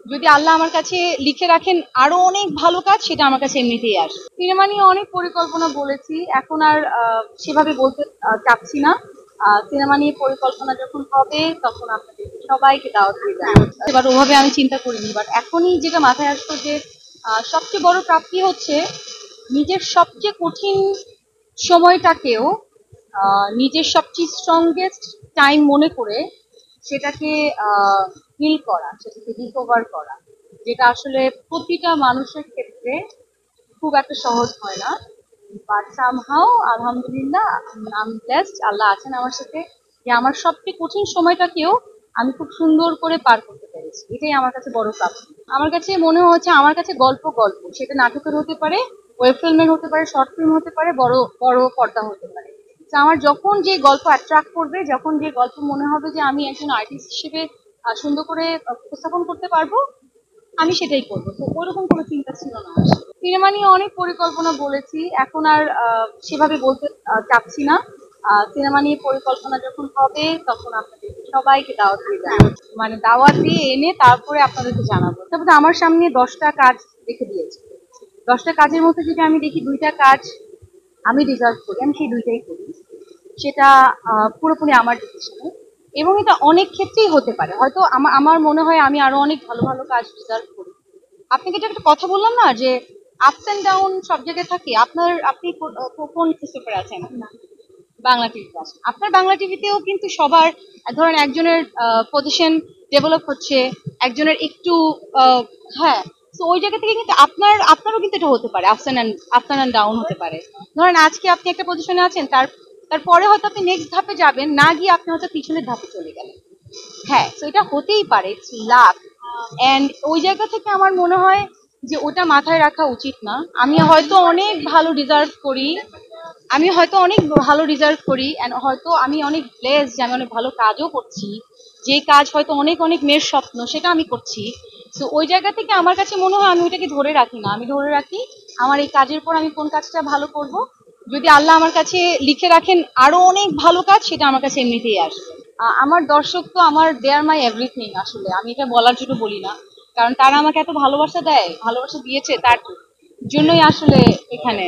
যদি আল্লাহ আমার কাছে লিখে রাখেন আরো অনেক ভালো কাজ, সেটা আমার কাছে এমনিতেই আসে। সিনেমা নিয়ে অনেক পরিকল্পনা বলেছি, এখন আর সেভাবে বলতে চাচ্ছি না। সিনেমা নিয়ে পরিকল্পনা যখন হবে তখন আপনাদের সবাইকে দাওয়াত দিয়ে যাবো। এবার ওভাবে আমি চিন্তা করিনি, বাট এখনই যেটা মাথায় আসতো যে সবচেয়ে বড় প্রাপ্তি হচ্ছে নিজের সবচেয়ে কঠিন সময়টাকেও নিজের সবচেয়ে স্ট্রংগেস্ট টাইম মনে করে সেটাকে হিল করা, সেটাকে রিকভার করা, যেটা আসলে প্রতিটা মানুষের ক্ষেত্রে খুব একটা সহজ হয় না। বাট সামহাও আলহামদুলিল্লাহ আমি ব্লেসড, আল্লাহ আছেন আমার সাথে, যে আমার সবচেয়ে কঠিন সময়টাকেও আমি খুব সুন্দর করে পার করতে পেরেছি। এটাই আমার কাছে বড় প্রাপ্তি। আমার কাছে মনে হচ্ছে আমার কাছে গল্প গল্প, সেটা নাটকের হতে পারে, ওয়েব ফিল্মের হতে পারে, শর্ট ফিল্ম হতে পারে, বড় বড় পর্দা হতে পারে। তো আমার যখন যে গল্প অ্যাট্রাক্ট করবে, যখন যে গল্প মনে হবে যে আমি একজন আর্টিস্ট হিসেবে সুন্দর করে উপস্থাপন করতে পারবো, আমি সেটাই করবো। তো ওরকম কোনো চিন্তা ছিল না। সিনেমা নিয়ে অনেক পরিকল্পনা বলেছি, এখন আর সেভাবে বলতে চাচ্ছি না। সিনেমা নিয়ে পরিকল্পনা যখন হবে তখন আপনাদের সবাইকে দাওয়াত দিয়ে যাবো, মানে দাওয়াত দিয়ে এনে তারপরে আপনাদেরকে জানাবো। তারপরে আমার সামনে 10টা কাজ রেখে দিয়েছি, 10টা কাজের মধ্যে যদি আমি দেখি 2টা কাজ আমি ডিজার্ভ করি, আমি সেই 2টাই করি। সেটা পুরোপুরি আমার ডিসিশনে, এবং এটা অনেক ক্ষেত্রেই হতে পারে। হয়তো আমার মনে হয় আমি আরো অনেক ভালো ভালো কাজ ডিজার্ভ করি। আপনাকে যে একটা কথা বললাম না যে আপস এন্ড ডাউন সব জায়গায় থাকে, আপনি কোন নিউজ পেপারে আছেন? বাংলা টিভিতে আছেন। আপনার বাংলা টিভিতেও কিন্তু সবার ধরেন একজনের পজিশন ডেভেলপ হচ্ছে, একজনের একটু হ্যাঁ। তো ওই জায়গা থেকে কিন্তু আপনারও কিন্তু এটা হতে পারে, আপস এন্ড ডাউন হতে পারে। ধরেন আজকে আপনি একটা পজিশনে আছেন, তারপরে হয়তো আপনি নেক্সট ধাপে যাবেন না, গিয়ে আপনি হয়তো পিছনের ধাপে চলে গেলেন। হ্যাঁ, তো এটা হতেই পারে, লাক। এন্ড ওই জায়গা থেকে আমার মনে হয় যে ওটা মাথায় রাখা উচিত না। আমি হয়তো অনেক ভালো রিজার্ভ করি, এন্ড হয়তো আমি অনেক ব্লেসড যে আমি অনেক ভালো কাজও করছি। যে কাজ হয়তো অনেক অনেক মেয়ের স্বপ্ন, সেটা আমি করছি। তো ওই জায়গা থেকে আমার কাছে মনে হয় আমি ওইটাকে ধরে রাখি না, আমি ধরে রাখি আমার এই কাজের পর আমি কোন কাজটা ভালো করব। যদি আল্লাহ আমার কাছে লিখে রাখেন আরো অনেক ভালো কাজ, সেটা আমার কাছে এমনিতেই আসবে। আমার দর্শক তো আমার দে আর মাই এভরিথিং। আসলে আমি এটা বলার জন্য বলি না, কারণ তারা আমাকে এত ভালোবাসা দেয়, ভালোবাসা দিয়েছে, তার জন্যই আসলে এখানে।